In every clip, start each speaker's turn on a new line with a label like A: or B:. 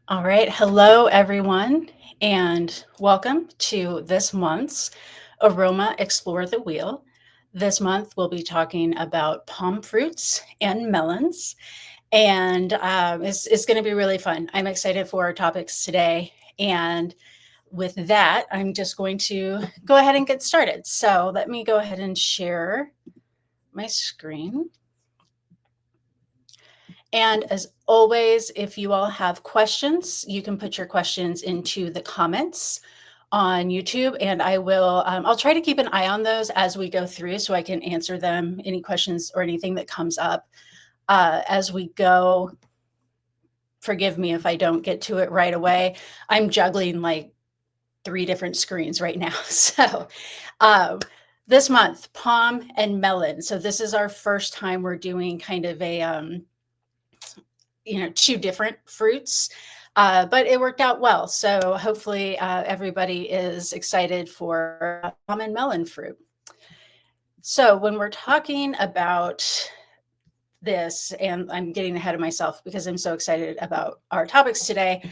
A: All right. Hello, everyone, and welcome to this month's Aroma Explore the Wheel. This month, we'll be talking about palm fruits and melons, and it's going to be really fun. I'm excited for our topics today. And with that, I'm just going to go ahead and get started. So let me go ahead and share my screen. And as always, if you all have questions, you can put your questions into the comments on YouTube, and I'll try to keep an eye on those as we go through so I can answer them, any questions or anything that comes up as we go. Forgive me if I don't get to it right away. I'm juggling like 3 different screens right now. So um, this month, Pome and Melon. So this is our first time we're doing kind of a 2 different fruits, but it worked out well. So hopefully everybody is excited for plum and melon fruit. So when we're talking about this, and I'm getting ahead of myself because I'm so excited about our topics today.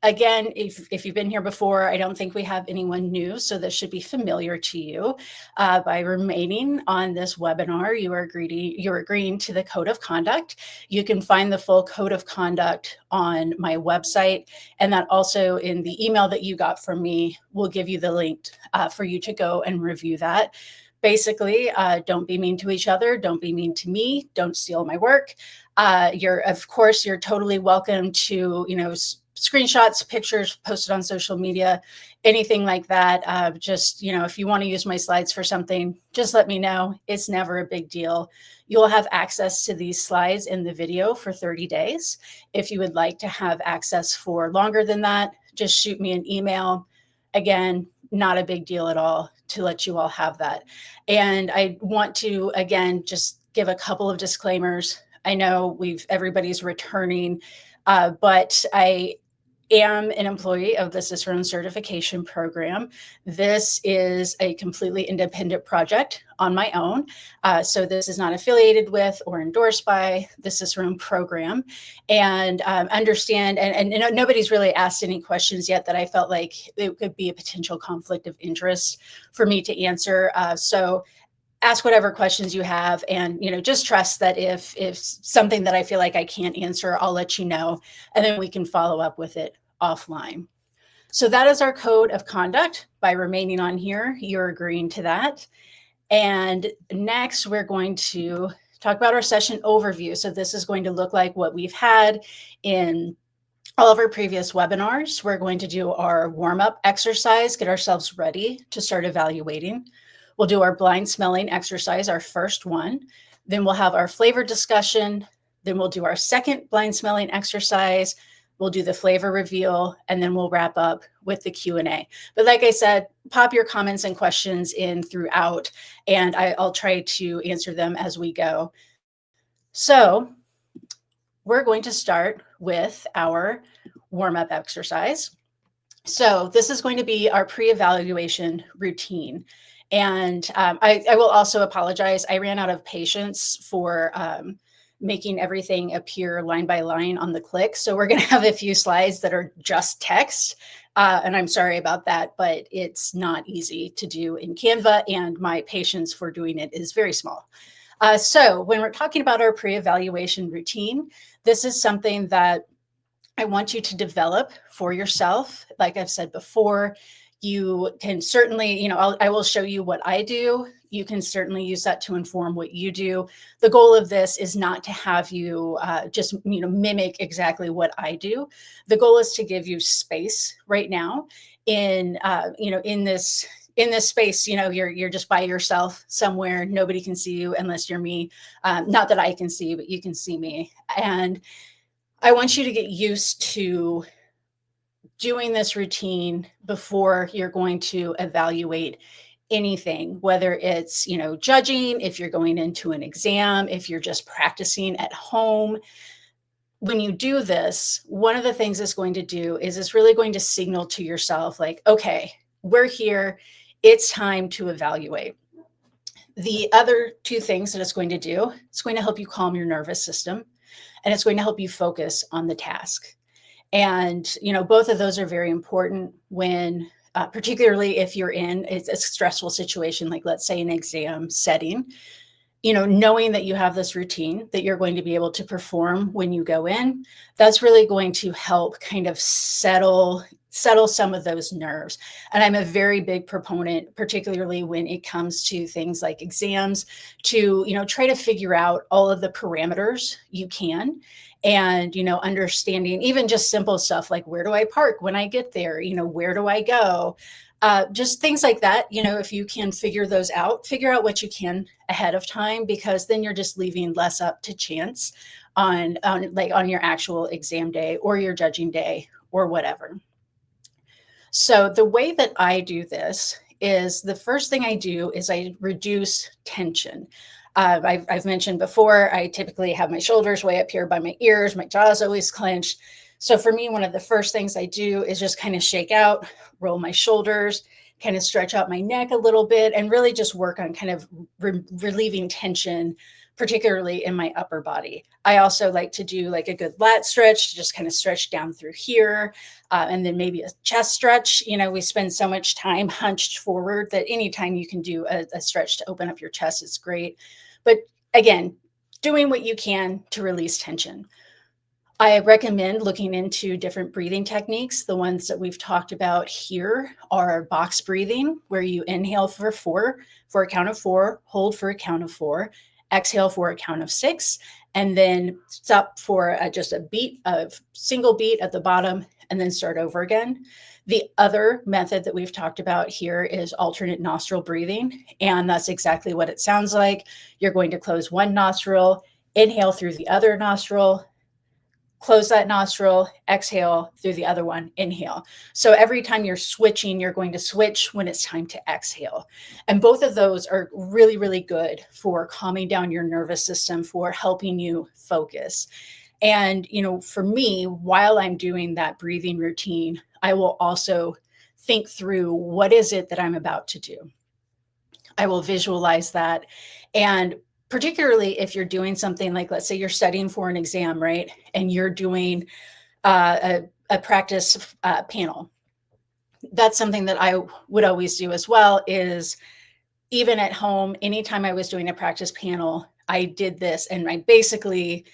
A: Again, if you've been here before, I don't think we have anyone new, so this should be familiar to you. By remaining on this webinar, you're agreeing to the code of conduct. You can find the full code of conduct on my website, and that also in the email that you got from me will give you the link for you to go and review that. Basically, don't be mean to each other. Don't be mean to me. Don't steal my work. Of course, you're totally welcome to, screenshots, pictures posted on social media, anything like that. Just, if you want to use my slides for something, just let me know. It's never a big deal. You'll have access to these slides in the video for 30 days. If you would like to have access for longer than that, just shoot me an email. Again, not a big deal at all to let you all have that. And I want to, again, just give a couple of disclaimers. I know everybody's returning, but I am an employee of the Cicerone certification program. This is a completely independent project on my own. So this is not affiliated with or endorsed by the Cicerone program. And understand, and nobody's really asked any questions yet that I felt like it could be a potential conflict of interest for me to answer. So ask whatever questions you have, and just trust that if something that I feel like I can't answer, I'll let you know, and then we can follow up with it offline. So that is our code of conduct. By remaining on here, you're agreeing to that. And next, we're going to talk about our session overview. So this is going to look like what we've had in all of our previous webinars. We're going to do our warm-up exercise, get ourselves ready to start evaluating. We'll do our blind smelling exercise, our first one. Then we'll have our flavor discussion. Then we'll do our second blind smelling exercise. We'll do the flavor reveal, and then we'll wrap up with the Q&A. But like I said, pop your comments and questions in throughout, and I'll try to answer them as we go. So we're going to start with our warm-up exercise. So this is going to be our pre-evaluation routine. And I will also apologize. I ran out of patience for making everything appear line by line on the click. So we're going to have a few slides that are just text. And I'm sorry about that, but it's not easy to do in Canva, and my patience for doing it is very small. So when we're talking about our pre-evaluation routine, this is something that I want you to develop for yourself. Like I've said before, you can certainly, I will show you what I do. You can certainly use that to inform what you do. The goal of this is not to have you just, mimic exactly what I do. The goal is to give you space right now in this space. You're just by yourself somewhere. Nobody can see you unless you're me. Not that I can see you, but you can see me. And I want you to get used to doing this routine before you're going to evaluate anything, whether it's, judging, if you're going into an exam, if you're just practicing at home. When you do this, one of the things it's going to do is it's really going to signal to yourself like, okay, we're here. It's time to evaluate. The other two things that it's going to do, it's going to help you calm your nervous system, and it's going to help you focus on the task. And, both of those are very important when, particularly if you're in a stressful situation, like let's say an exam setting, knowing that you have this routine that you're going to be able to perform when you go in, that's really going to help kind of settle some of those nerves. And I'm a very big proponent, particularly when it comes to things like exams, to, try to figure out all of the parameters you can. And, understanding even just simple stuff like where do I park when I get there? Where do I go? Just things like that. If you can figure out what you can ahead of time, because then you're just leaving less up to chance on your actual exam day or your judging day or whatever. So the way that I do this is the first thing I do is I reduce tension. I've mentioned before, I typically have my shoulders way up here by my ears, my jaw's always clenched. So for me, one of the first things I do is just kind of shake out, roll my shoulders, kind of stretch out my neck a little bit, and really just work on kind of relieving tension, particularly in my upper body. I also like to do like a good lat stretch, to just kind of stretch down through here, and then maybe a chest stretch. We spend so much time hunched forward that anytime you can do a stretch to open up your chest is great. But again, doing what you can to release tension. I recommend looking into different breathing techniques. The ones that we've talked about here are box breathing, where you inhale for a count of four, hold for a count of four, exhale for a count of six, and then stop for just a single beat at the bottom, and then start over again. The other method that we've talked about here is alternate nostril breathing, and that's exactly what it sounds like. You're going to close one nostril, inhale through the other nostril, close that nostril, exhale through the other one, inhale. So every time you're switching, you're going to switch when it's time to exhale. And both of those are really, really good for calming down your nervous system, for helping you focus. And, for me, while I'm doing that breathing routine, I will also think through what is it that I'm about to do. I will visualize that. And particularly if you're doing something like, let's say you're studying for an exam, right? And you're doing a practice panel. That's something that I would always do as well, is even at home, anytime I was doing a practice panel, I did this and I basically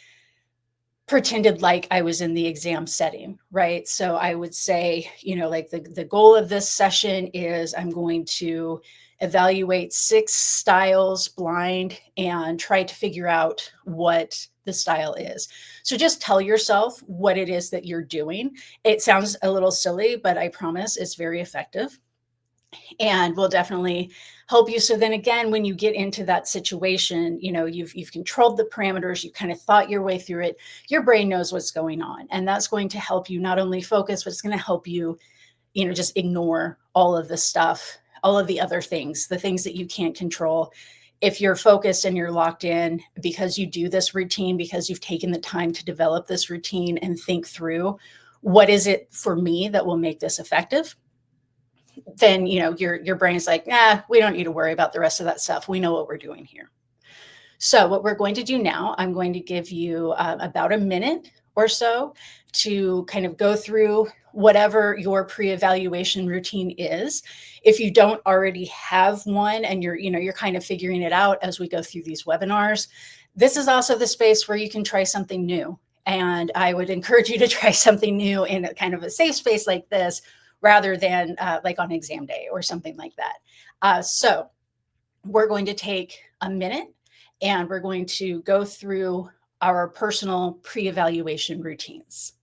A: pretended like I was in the exam setting, right? So I would say, like the goal of this session is I'm going to evaluate 6 styles blind and try to figure out what the style is. So just tell yourself what it is that you're doing. It sounds a little silly, but I promise it's very effective and will definitely help you. So then again, when you get into that situation, you've controlled the parameters, you kind of thought your way through it, your brain knows what's going on. And that's going to help you not only focus, but it's going to help you, just ignore all of the stuff, all of the other things, the things that you can't control. If you're focused and you're locked in because you do this routine, because you've taken the time to develop this routine and think through what is it for me that will make this effective, then your brain's like, nah, we don't need to worry about the rest of that stuff. We know what we're doing here. So what we're going to do now, I'm going to give you about a minute or so to kind of go through whatever your pre-evaluation routine is. If you don't already have one and you're kind of figuring it out as we go through these webinars, this is also the space where you can try something new. And I would encourage you to try something new in a kind of a safe space like this, rather than like on exam day or something like that. So we're going to take a minute and we're going to go through our personal pre-evaluation routines.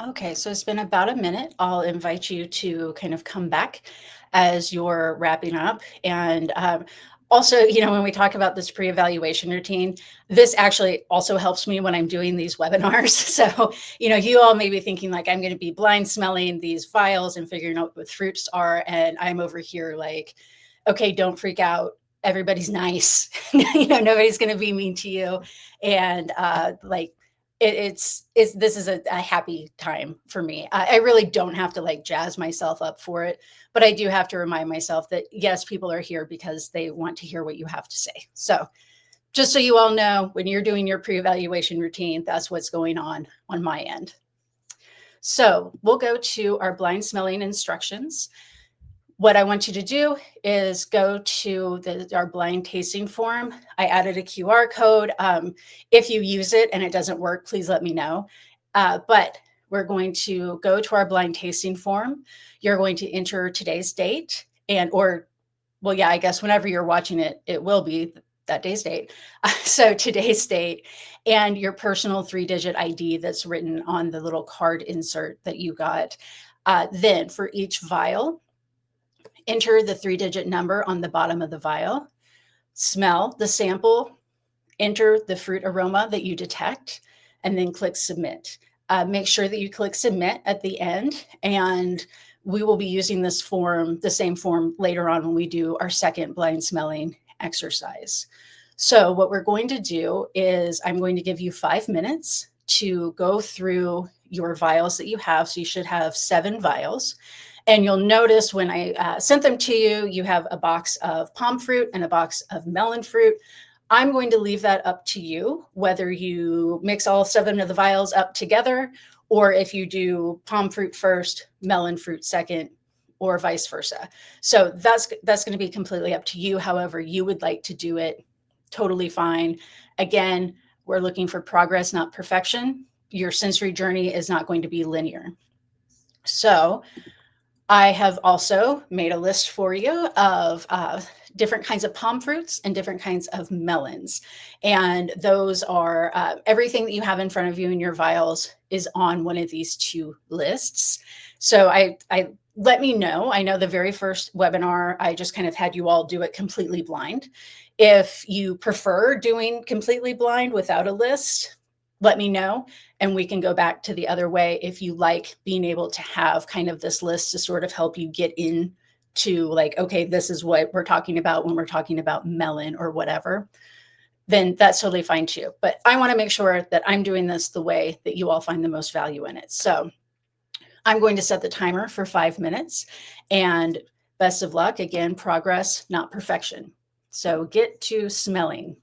A: Okay, so it's been about a minute. I'll invite you to kind of come back as you're wrapping up. And also, when we talk about this pre evaluation routine, this actually also helps me when I'm doing these webinars. So, you all may be thinking like, I'm going to be blind smelling these vials and figuring out what fruits are. And I'm over here like, okay, don't freak out. Everybody's nice. Nobody's going to be mean to you. And like, it's this is a happy time for me. I really don't have to like jazz myself up for it, but I do have to remind myself that yes, people are here because they want to hear what you have to say. So just so you all know, when you're doing your pre-evaluation routine, that's what's going on my end. So we'll go to our blind smelling instructions. What I want you to do is go to our blind tasting form. I added a QR code. If you use it and it doesn't work, please let me know. But we're going to go to our blind tasting form. You're going to enter today's date well, yeah, I guess whenever you're watching it, it will be that day's date. So today's date and your personal 3-digit ID that's written on the little card insert that you got. Then for each vial, enter the 3-digit number on the bottom of the vial, smell the sample, enter the fruit aroma that you detect, and then click submit. Make sure that you click submit at the end, and we will be using this form, the same form later on when we do our second blind smelling exercise. So what we're going to do is I'm going to give you 5 minutes to go through your vials that you have. So you should have 7 vials. And you'll notice when I sent them to you, you have a box of pome fruit and a box of melon fruit. I'm going to leave that up to you, whether you mix all 7 of the vials up together, or if you do pome fruit first, melon fruit second, or vice versa. So that's going to be completely up to you. However you would like to do it, totally fine. Again, we're looking for progress, not perfection. Your sensory journey is not going to be linear. So I have also made a list for you of different kinds of pome fruits and different kinds of melons. And those are everything that you have in front of you in your vials is on one of these 2 lists. So I let me know. I know the very first webinar, I just kind of had you all do it completely blind. If you prefer doing completely blind without a list, let me know and we can go back to the other way if you like being able to have kind of this list to sort of help you get in to like, okay, this is what we're talking about when we're talking about melon or whatever, then that's totally fine too. But I want to make sure that I'm doing this the way that you all find the most value in it. So I'm going to set the timer for 5 minutes and best of luck. Again, progress, not perfection. So get to smelling.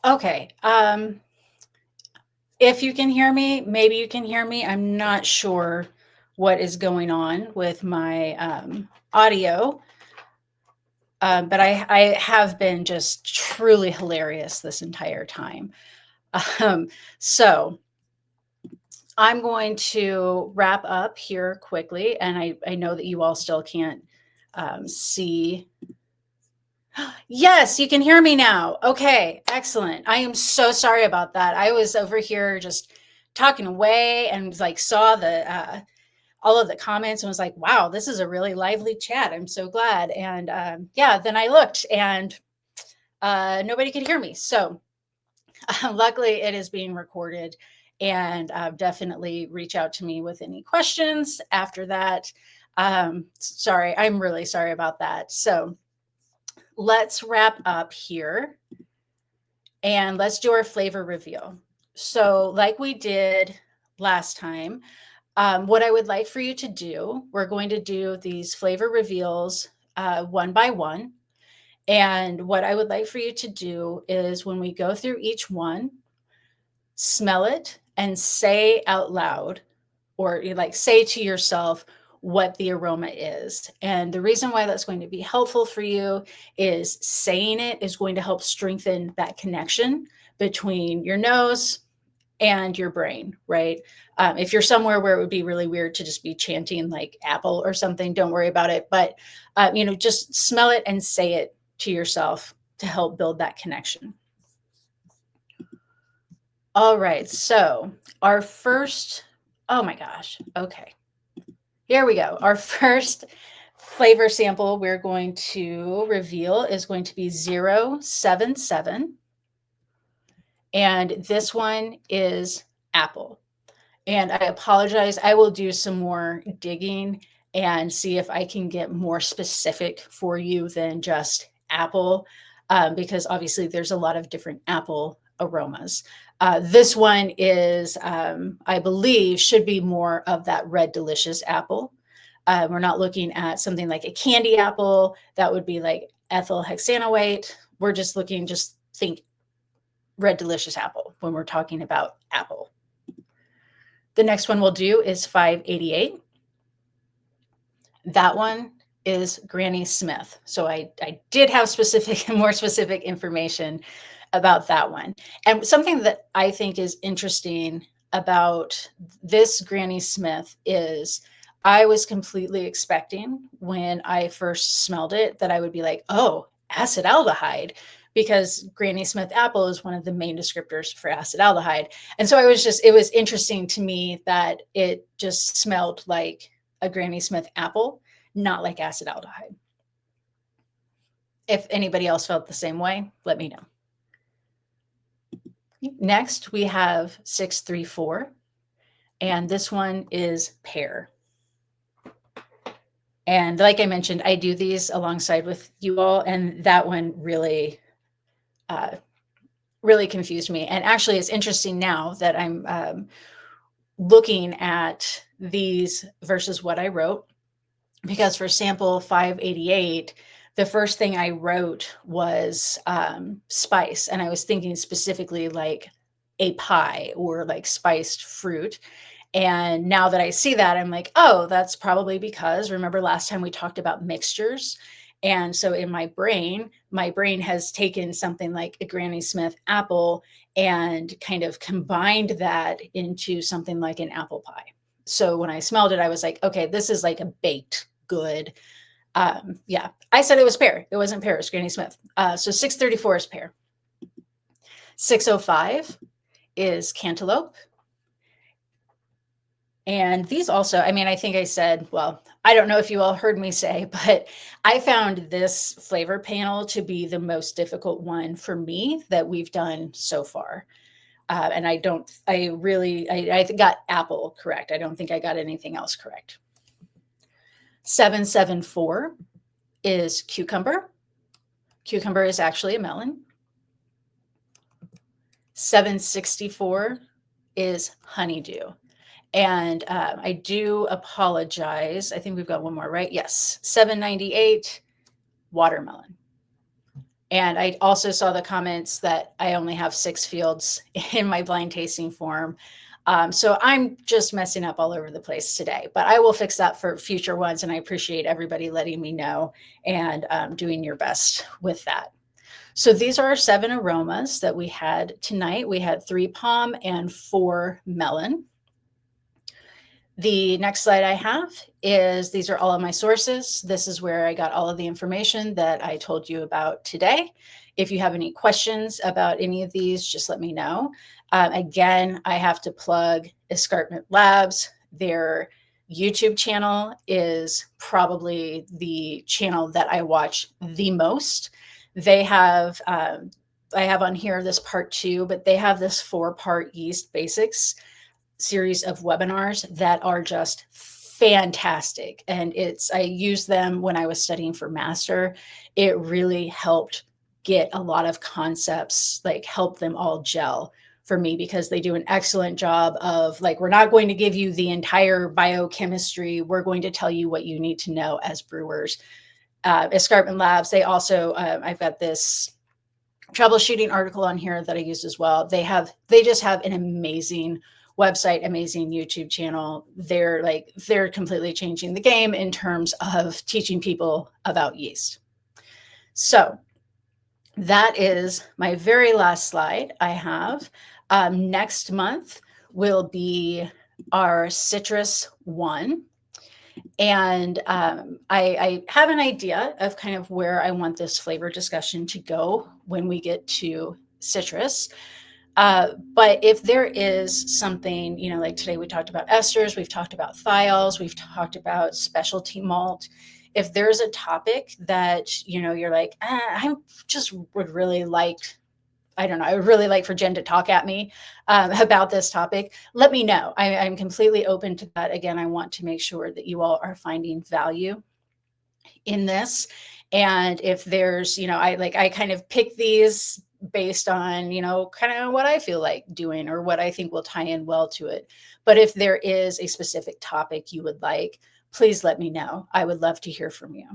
A: Okay. If you can hear me, maybe you can hear me. I'm not sure what is going on with my audio, but I have been just truly hilarious this entire time. Um, so I'm going to wrap up here quickly, and I know that you all still can't see. Yes, you can hear me now. Okay, excellent. I am so sorry about that. I was over here just talking away and like saw the all of the comments and was like, wow, this is a really lively chat. I'm so glad. And yeah, then I looked and nobody could hear me. So luckily it is being recorded, and definitely reach out to me with any questions after that. Sorry, I'm really sorry about that. So let's wrap up here and let's do our flavor reveal. So like we did last time, what I would like for you to do, we're going to do these flavor reveals one by one. And what I would like for you to do is when we go through each one, smell it and say out loud, or you like say to yourself what the aroma is. And the reason why that's going to be helpful for you is saying it is going to help strengthen that connection between your nose and your brain, right? If you're somewhere where it would be really weird to just be chanting like apple or something, don't worry about it. But, just smell it and say it to yourself to help build that connection. All right. So our first, oh my gosh. Okay. Here we go. Our first flavor sample we're going to reveal is going to be 077. And this one is apple. And I apologize. I will do some more digging and see if I can get more specific for you than just apple, because obviously there's a lot of different apple aromas. This one is, I believe, should be more of that red delicious apple. We're not looking at something like a candy apple. That would be like ethyl hexanoate. We're just looking, just think red delicious apple when we're talking about apple. The next one we'll do is 588. That one is Granny Smith. So I did have more specific information about that one. And something that I think is interesting about this Granny Smith is I was completely expecting when I first smelled it that I would be like, oh, acetaldehyde, because Granny Smith apple is one of the main descriptors for acetaldehyde. And so it was interesting to me that it just smelled like a Granny Smith apple, not like acetaldehyde. If anybody else felt the same way, let me know. Next, we have 634, and this one is pear. And like I mentioned, I do these alongside with you all, and that one really, really confused me. And actually, it's interesting now that I'm looking at these versus what I wrote, because for sample 588, the first thing I wrote was spice. And I was thinking specifically like a pie or like spiced fruit. And now that I see that, I'm like, oh, that's probably because remember last time we talked about mixtures. And so in my brain has taken something like a Granny Smith apple and kind of combined that into something like an apple pie. So when I smelled it, I was like, okay, this is like a baked good. Yeah, I said it was pear. It wasn't pear, it was Granny Smith. So 634 is pear. 605 is cantaloupe. And these also, I mean, I think I said, well, I don't know if you all heard me say, but I found this flavor panel to be the most difficult one for me that we've done so far. And I got apple correct. I don't think I got anything else correct. 774 is cucumber. Cucumber is actually a melon. 764 is honeydew. And I do apologize. I think we've got one more, right? Yes. 798, watermelon. And I also saw the comments that I only have 6 fields in my blind tasting form. So I'm just messing up all over the place today, but I will fix that for future ones. And I appreciate everybody letting me know and doing your best with that. So these are our 7 aromas that we had tonight. We had 3 Pome and 4 Melon. The next slide I have is these are all of my sources. This is where I got all of the information that I told you about today. If you have any questions about any of these, just let me know. Again, I have to plug Escarpment Labs. Their YouTube channel is probably the channel that I watch the most. They have, I have on here this part 2, but they have this 4-part yeast basics series of webinars that are just fantastic. And I used them when I was studying for master. It really helped get a lot of concepts, like help them all gel for me, because they do an excellent job of like, we're not going to give you the entire biochemistry. We're going to tell you what you need to know as brewers. Escarpment Labs, they also, I've got this troubleshooting article on here that I used as well. They just have an amazing website, amazing YouTube channel. They're completely changing the game in terms of teaching people about yeast. So that is my very last slide I have. Next month will be our citrus 1. And I have an idea of kind of where I want this flavor discussion to go when we get to citrus. But if there is something, like today we talked about esters, we've talked about thiols, we've talked about specialty malt. If there's a topic that, you're like, I just would really like, I don't know, I would really like for Jen to talk at me about this topic, let me know. I'm completely open to that. Again, I want to make sure that you all are finding value in this. And if there's, I kind of pick these based on, kind of what I feel like doing or what I think will tie in well to it. But if there is a specific topic you would like, please let me know. I would love to hear from you.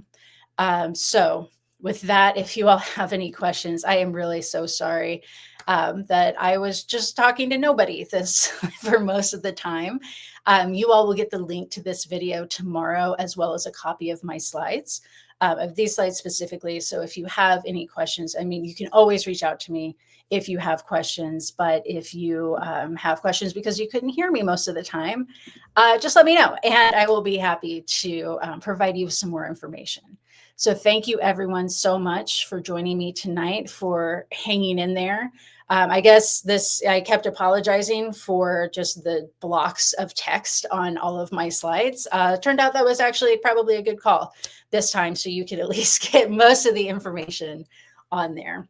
A: So with that, if you all have any questions, I am really so sorry that I was just talking to nobody this for most of the time. You all will get the link to this video tomorrow, as well as a copy of my slides, of these slides specifically. So if you have any questions, you can always reach out to me if you have questions. But if you have questions because you couldn't hear me most of the time, just let me know, and I will be happy to provide you with some more information. So thank you everyone so much for joining me tonight, for hanging in there. I guess I kept apologizing for just the blocks of text on all of my slides. Turned out that was actually probably a good call this time, so you could at least get most of the information on there.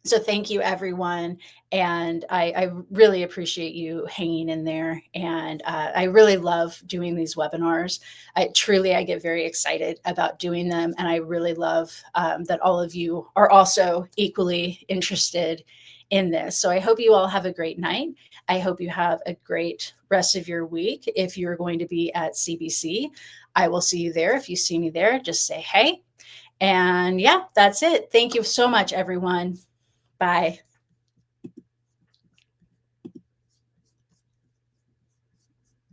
A: So thank you, everyone. And I really appreciate you hanging in there. And I really love doing these webinars. I get very excited about doing them. And I really love that all of you are also equally interested in this. So I hope you all have a great night. I hope you have a great rest of your week. If you're going to be at CBC, I will see you there. If you see me there, just say hey. And yeah, that's it. Thank you so much, everyone. Bye.